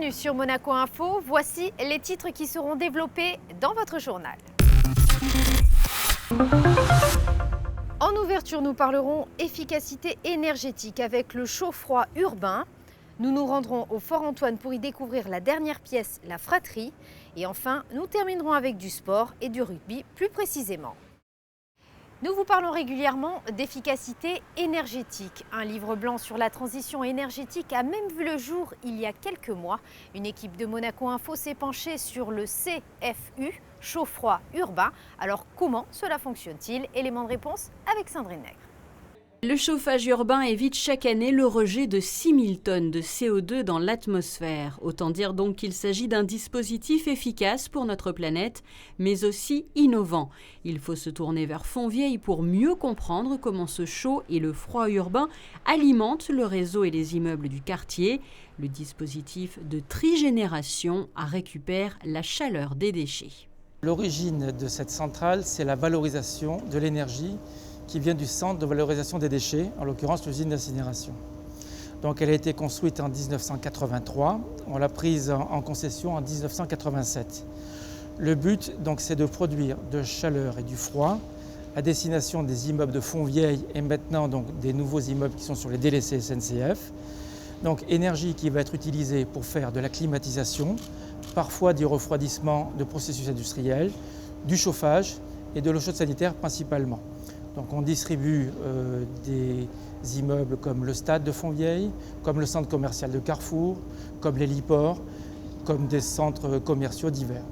Bienvenue sur Monaco Info, voici les titres qui seront développés dans votre journal. En ouverture, nous parlerons efficacité énergétique avec le chaud-froid urbain. Nous nous rendrons au Fort Antoine pour y découvrir la dernière pièce, la fratrie. Et enfin, nous terminerons avec du sport et du rugby plus précisément. Nous vous parlons régulièrement d'efficacité énergétique. Un livre blanc sur la transition énergétique a même vu le jour il y a quelques mois. Une équipe de Monaco Info s'est penchée sur le CFU, chaud-froid urbain. Alors comment cela fonctionne-t-il? Élément de réponse avec Sandrine Nègre. Le chauffage urbain évite chaque année le rejet de 6000 tonnes de CO2 dans l'atmosphère. Autant dire donc qu'il s'agit d'un dispositif efficace pour notre planète, mais aussi innovant. Il faut se tourner vers Fontvieille pour mieux comprendre comment ce chaud et le froid urbain alimentent le réseau et les immeubles du quartier. Le dispositif de trigénération récupère la chaleur des déchets. L'origine de cette centrale, c'est la valorisation de l'énergie qui vient du centre de valorisation des déchets, en l'occurrence l'usine d'incinération. Donc elle a été construite en 1983, on l'a prise en concession en 1987. Le but, donc, c'est de produire de chaleur et du froid à destination des immeubles de Fontvieille et maintenant donc, des nouveaux immeubles qui sont sur les délaissés SNCF. Donc énergie qui va être utilisée pour faire de la climatisation, parfois du refroidissement de processus industriels, du chauffage et de l'eau chaude sanitaire principalement. Donc on distribue des immeubles comme le stade de Fontvieille, comme le centre commercial de Carrefour, comme l'héliport, comme des centres commerciaux divers,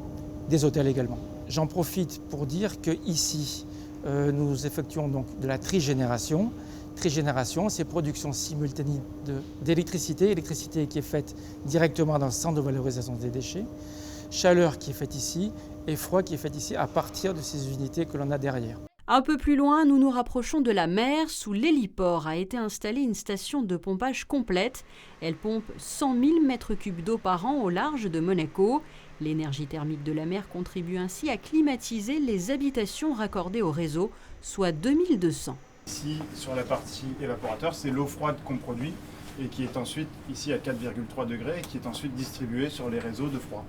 des hôtels également. J'en profite pour dire qu'ici, nous effectuons donc de la trigénération. Trigénération, c'est production simultanée d'électricité, électricité qui est faite directement dans le centre de valorisation des déchets, chaleur qui est faite ici et froid qui est fait ici à partir de ces unités que l'on a derrière. Un peu plus loin, nous nous rapprochons de la mer. Sous l'héliport a été installée une station de pompage complète. Elle pompe 100 000 m3 d'eau par an au large de Monaco. L'énergie thermique de la mer contribue ainsi à climatiser les habitations raccordées au réseau, soit 2200. Ici, sur la partie évaporateur, c'est l'eau froide qu'on produit et qui est ensuite, ici à 4,3 degrés, et qui est ensuite distribuée sur les réseaux de froid.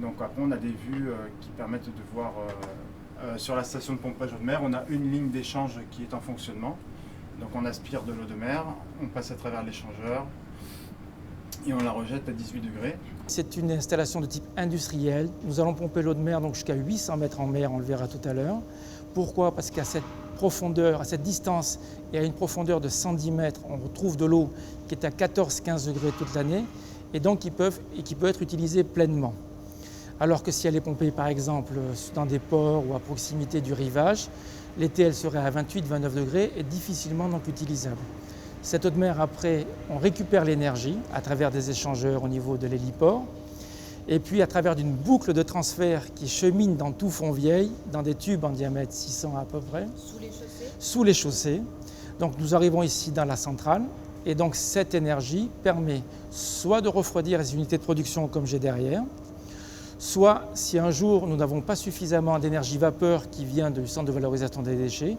Donc après, on a des vues qui permettent de voir... sur la station de pompage de mer, on a une ligne d'échange qui est en fonctionnement. Donc on aspire de l'eau de mer, on passe à travers l'échangeur et on la rejette à 18 degrés. C'est une installation de type industriel. Nous allons pomper l'eau de mer donc jusqu'à 800 mètres en mer, on le verra tout à l'heure. Pourquoi? Parce qu'à cette profondeur, à cette distance et à une profondeur de 110 mètres, on retrouve de l'eau qui est à 14-15 degrés toute l'année et donc qui peut être utilisée pleinement. Alors que si elle est pompée par exemple dans des ports ou à proximité du rivage, l'été elle serait à 28-29 degrés et difficilement donc utilisable. Cette eau de mer après, on récupère l'énergie à travers des échangeurs au niveau de l'héliport et puis à travers d'une boucle de transfert qui chemine dans tout Fontvieille, dans des tubes en diamètre 600 à peu près. Sous les chaussées. Sous les chaussées. Donc nous arrivons ici dans la centrale et donc cette énergie permet soit de refroidir les unités de production comme j'ai derrière, soit, si un jour nous n'avons pas suffisamment d'énergie vapeur qui vient du centre de valorisation des déchets,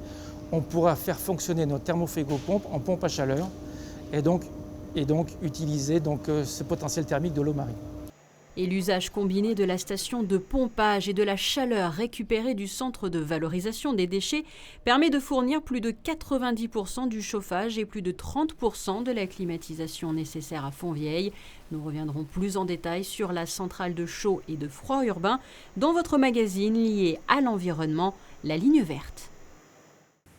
on pourra faire fonctionner notre thermofrigopompe en pompe à chaleur et donc utiliser ce potentiel thermique de l'eau marine. Et l'usage combiné de la station de pompage et de la chaleur récupérée du centre de valorisation des déchets permet de fournir plus de 90% du chauffage et plus de 30% de la climatisation nécessaire à Fontvieille. Nous reviendrons plus en détail sur la centrale de chaud et de froid urbain dans votre magazine lié à l'environnement, la ligne verte.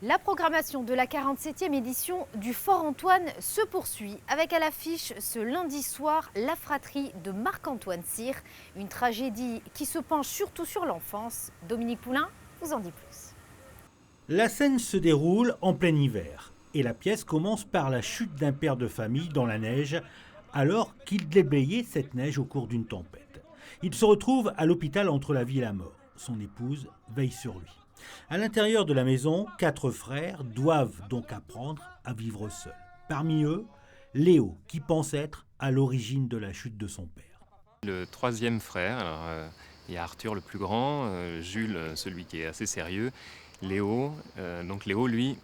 La programmation de la 47e édition du Fort Antoine se poursuit avec à l'affiche ce lundi soir la fratrie de Marc-Antoine Cyr, une tragédie qui se penche surtout sur l'enfance. Dominique Poulain vous en dit plus. La scène se déroule en plein hiver et la pièce commence par la chute d'un père de famille dans la neige alors qu'il déblayait cette neige au cours d'une tempête. Il se retrouve à l'hôpital entre la vie et la mort. Son épouse veille sur lui. À l'intérieur de la maison, 4 frères doivent donc apprendre à vivre seuls. Parmi eux, Léo, qui pense être à l'origine de la chute de son père. Le troisième frère, alors, il y a Arthur le plus grand, Jules celui qui est assez sérieux, Léo. Donc Léo, lui,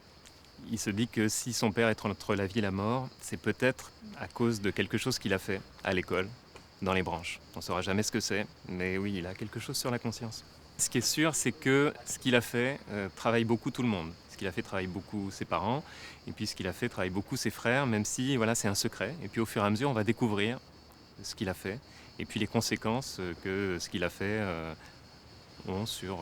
il se dit que si son père est entre la vie et la mort, c'est peut-être à cause de quelque chose qu'il a fait à l'école. dans les branches. On ne saura jamais ce que c'est, mais oui, il a quelque chose sur la conscience. Ce qui est sûr, c'est que ce qu'il a fait travaille beaucoup tout le monde. Ce qu'il a fait travaille beaucoup ses parents, et puis ce qu'il a fait travaille beaucoup ses frères, même si voilà, c'est un secret. Et puis au fur et à mesure, on va découvrir ce qu'il a fait, et puis les conséquences que ce qu'il a fait ont sur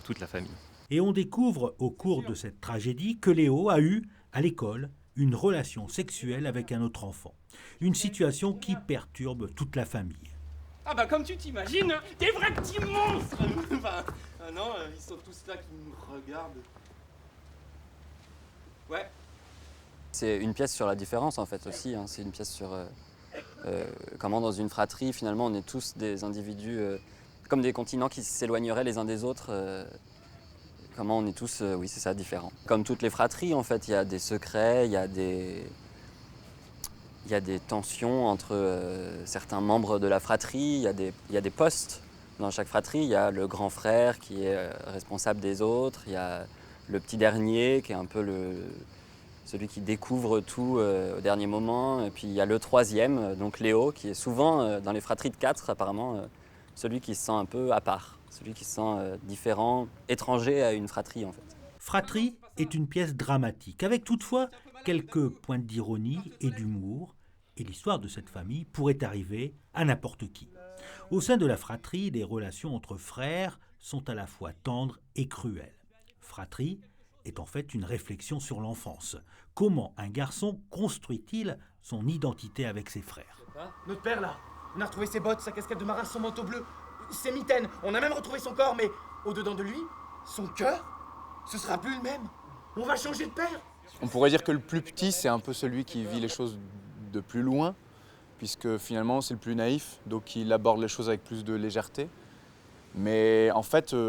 toute la famille. Et on découvre au cours de cette tragédie que Léo a eu, à l'école, une relation sexuelle avec un autre enfant. Une situation qui perturbe toute la famille. Ah bah comme tu t'imagines, des vrais petits monstres. Non, ils sont tous là qui me regardent. Ouais. C'est une pièce sur la différence en fait aussi, hein. C'est une pièce sur comment dans une fratrie finalement on est tous des individus comme des continents qui s'éloigneraient les uns des autres. Comment on est tous, oui c'est ça, différents. Comme toutes les fratries en fait, il y a des secrets, il y a des tensions entre certains membres de la fratrie, il y a des postes dans chaque fratrie. Il y a le grand frère qui est responsable des autres, il y a le petit dernier qui est un peu celui qui découvre tout au dernier moment. Et puis il y a le troisième, donc Léo, qui est souvent dans les fratries de 4 apparemment, celui qui se sent un peu à part, celui qui se sent différent, étranger à une fratrie en fait. Fratrie est une pièce dramatique, avec toutefois quelques points d'ironie et d'humour, et l'histoire de cette famille pourrait arriver à n'importe qui. Au sein de la fratrie, les relations entre frères sont à la fois tendres et cruelles. Fratrie est en fait une réflexion sur l'enfance. Comment un garçon construit-il son identité avec ses frères ? Notre père là, on a retrouvé ses bottes, sa casquette de marin, son manteau bleu, ses mitaines, on a même retrouvé son corps, mais au-dedans de lui, son cœur, ce sera plus le même. On va changer de père. On pourrait dire que le plus petit, c'est un peu celui qui vit les choses de plus loin, puisque finalement c'est le plus naïf, donc il aborde les choses avec plus de légèreté. Mais en fait, sur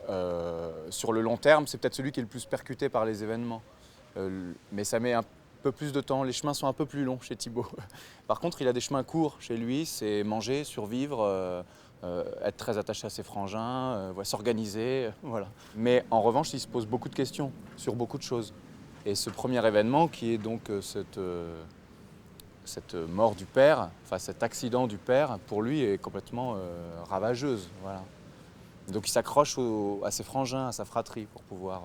le long terme, c'est peut-être celui qui est le plus percuté par les événements. Mais ça met un peu plus de temps, les chemins sont un peu plus longs chez Thibaut. Par contre, il a des chemins courts chez lui, c'est manger, survivre, être très attaché à ses frangins, s'organiser, voilà. Mais en revanche, il se pose beaucoup de questions sur beaucoup de choses. Et ce premier événement, qui est donc cette mort du père, enfin cet accident du père, pour lui est complètement ravageuse, voilà. Donc il s'accroche à ses frangins, à sa fratrie pour pouvoir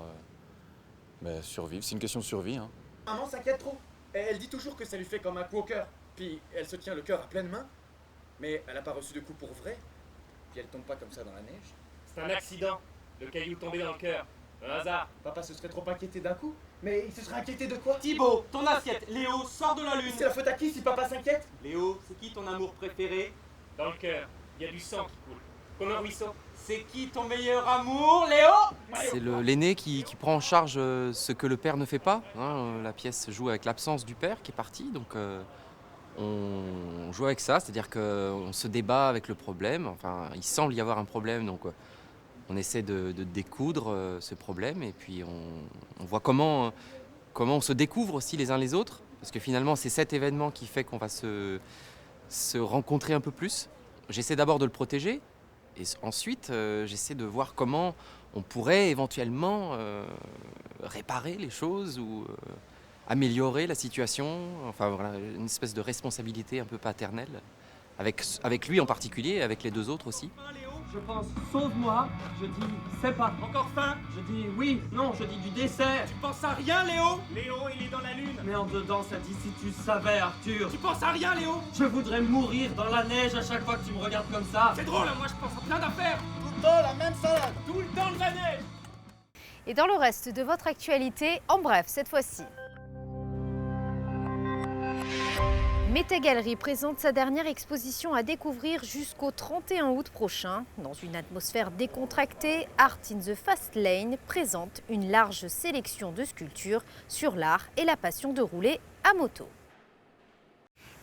survivre. C'est une question de survie, hein. Maman s'inquiète trop. Elle dit toujours que ça lui fait comme un coup au cœur. Puis elle se tient le cœur à pleine main. Mais elle n'a pas reçu de coup pour vrai. Puis elle tombe pas comme ça dans la neige. C'est un accident. Le caillou tombé dans le cœur. Un hasard. Papa se serait trop inquiété d'un coup. Mais il se serait inquiété de quoi? Thibaut, ton assiette. Léo, sors de la lune. C'est la faute à qui si papa s'inquiète? Léo, c'est qui ton amour préféré? Dans le cœur, il y a du sang qui coule. Comme un ruisseau. C'est qui ton meilleur amour, Léo? C'est l'aîné qui prend en charge ce que le père ne fait pas. Hein. La pièce joue avec l'absence du père qui est parti, donc on joue avec ça, c'est-à-dire qu'on se débat avec le problème. Enfin, il semble y avoir un problème, donc on essaie de découdre ce problème et puis on voit comment on se découvre aussi les uns les autres, parce que finalement c'est cet événement qui fait qu'on va se rencontrer un peu plus. J'essaie d'abord de le protéger. Et ensuite, j'essaie de voir comment on pourrait éventuellement réparer les choses ou améliorer la situation. Enfin voilà, une espèce de responsabilité un peu paternelle, avec lui en particulier, et avec les deux autres aussi. Je pense sauve-moi, je dis c'est pas. Encore faim? Je dis oui, non, je dis du dessert. Tu penses à rien, Léo? Léo, il est dans la lune. Mais en dedans, ça dit si tu savais, Arthur. Tu penses à rien, Léo? Je voudrais mourir dans la neige à chaque fois que tu me regardes comme ça. C'est drôle, moi je pense à plein d'affaires. Tout le temps la même salade. Tout le temps de la neige. Et dans le reste de votre actualité, en bref cette fois-ci. Métagalerie présente sa dernière exposition à découvrir jusqu'au 31 août prochain. Dans une atmosphère décontractée, Art in the Fast Lane présente une large sélection de sculptures sur l'art et la passion de rouler à moto.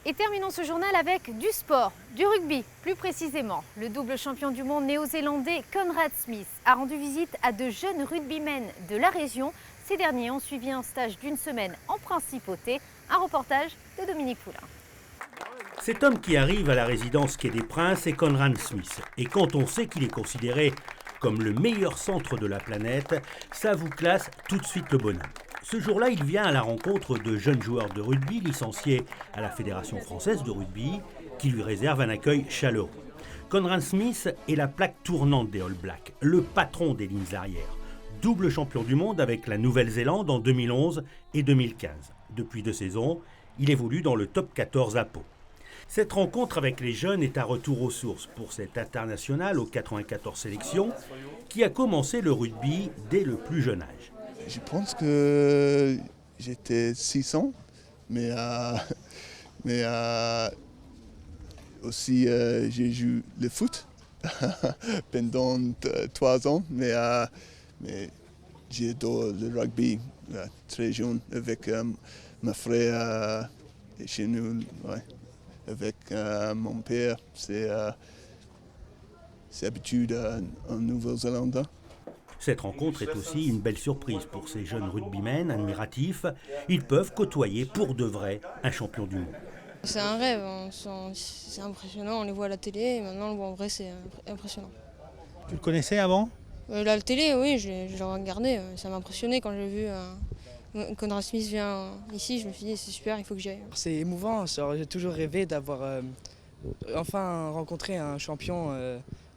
Et terminons ce journal avec du sport, du rugby plus précisément. Le double champion du monde néo-zélandais Conrad Smith a rendu visite à de jeunes rugbymen de la région. Ces derniers ont suivi un stage d'une semaine en principauté. Un reportage de Dominique Poulain. Cet homme qui arrive à la résidence Quai des Princes est Conrad Smith. Et quand on sait qu'il est considéré comme le meilleur centre de la planète, ça vous classe tout de suite le bonhomme. Ce jour-là, il vient à la rencontre de jeunes joueurs de rugby licenciés à la Fédération française de rugby qui lui réserve un accueil chaleureux. Conrad Smith est la plaque tournante des All Blacks, le patron des lignes arrières. Double champion du monde avec la Nouvelle-Zélande en 2011 et 2015. Depuis 2 saisons, il évolue dans le top 14 à Pau. Cette rencontre avec les jeunes est un retour aux sources pour cet international aux 94 sélections qui a commencé le rugby dès le plus jeune âge. Je pense que j'étais 600, mais aussi j'ai joué le foot pendant 3 ans, mais j'adore le rugby très jeune avec mon frère chez nous, ouais. Avec mon père, c'est habitude en Nouvelle-Zélande. Cette rencontre est aussi une belle surprise pour ces jeunes rugbymen admiratifs. Ils peuvent côtoyer pour de vrai un champion du monde. C'est un rêve, c'est impressionnant, on les voit à la télé et maintenant on le voit en vrai, c'est impressionnant. Tu le connaissais avant ? La télé, oui, je l'ai regardé, ça m'a impressionné quand j'ai vu Conrad Smith vient ici, je me suis dit c'est super, il faut que j'y aille. C'est émouvant, j'ai toujours rêvé d'avoir enfin rencontré un champion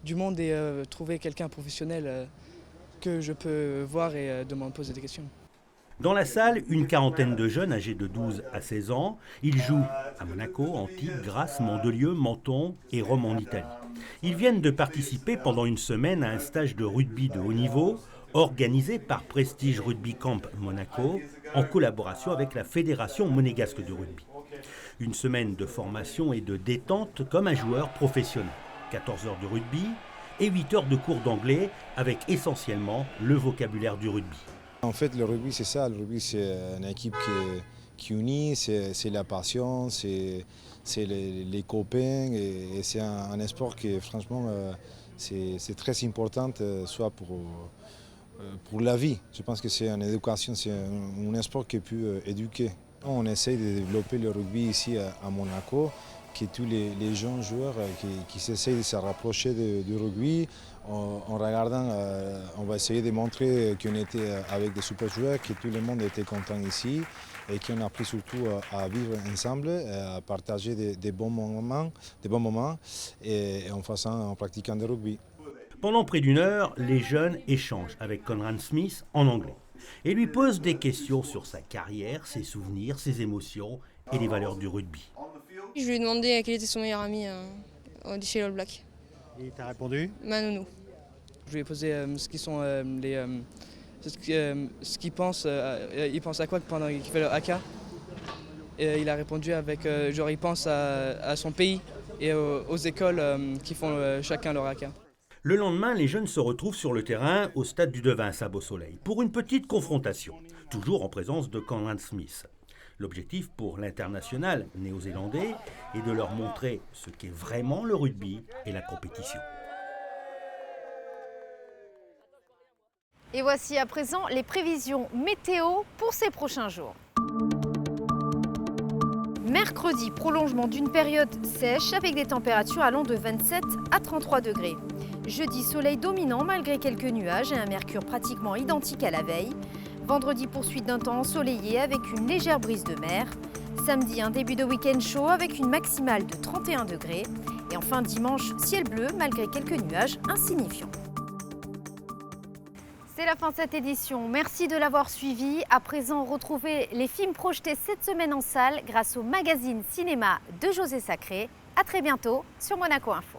du monde et trouver quelqu'un professionnel que je peux voir et de m'en poser des questions. Dans la salle, une quarantaine de jeunes âgés de 12 à 16 ans. Ils jouent à Monaco, Antibes, Grasse, Mandelieu, Menton et Rome en Italie. Ils viennent de participer pendant une semaine à un stage de rugby de haut niveau organisé par Prestige Rugby Camp Monaco en collaboration avec la Fédération monégasque de rugby. Une semaine de formation et de détente comme un joueur professionnel. 14 heures de rugby et 8 heures de cours d'anglais avec essentiellement le vocabulaire du rugby. En fait, le rugby, c'est ça. Le rugby, c'est une équipe qui unit, c'est la passion, c'est les copains. Et c'est un sport qui, franchement, c'est très important, soit pour la vie. Je pense que c'est une éducation, c'est un sport qui peut éduquer. On essaie de développer le rugby ici à Monaco, que tous les jeunes joueurs qui s'essayent de se rapprocher du rugby, en regardant, on va essayer de montrer qu'on était avec des super joueurs, que tout le monde était content ici et qu'on a appris surtout à vivre ensemble, à partager des bons moments et en pratiquant du rugby. Pendant près d'1 heure, les jeunes échangent avec Conrad Smith en anglais et lui posent des questions sur sa carrière, ses souvenirs, ses émotions et les valeurs du rugby. Je lui ai demandé quel était son meilleur ami chez les All Blacks. Et il t'a répondu ? Nounou. Je lui ai posé ce qu'il pense, il pense à quoi pendant qu'il fait le haka. Et il a répondu avec, il pense à son pays et aux écoles qui font chacun leur haka. Le lendemain, les jeunes se retrouvent sur le terrain au stade du Devin à Beau-Soleil pour une petite confrontation, toujours en présence de Conrad Smith. L'objectif pour l'international néo-zélandais est de leur montrer ce qu'est vraiment le rugby et la compétition. Et voici à présent les prévisions météo pour ces prochains jours. Mercredi, prolongement d'une période sèche avec des températures allant de 27 à 33 degrés. Jeudi, soleil dominant malgré quelques nuages et un mercure pratiquement identique à la veille. Vendredi, poursuite d'un temps ensoleillé avec une légère brise de mer. Samedi, un début de week-end chaud avec une maximale de 31 degrés. Et enfin dimanche, ciel bleu malgré quelques nuages insignifiants. C'est la fin de cette édition. Merci de l'avoir suivi. À présent, retrouvez les films projetés cette semaine en salle grâce au magazine cinéma de José Sacré. À très bientôt sur Monaco Info.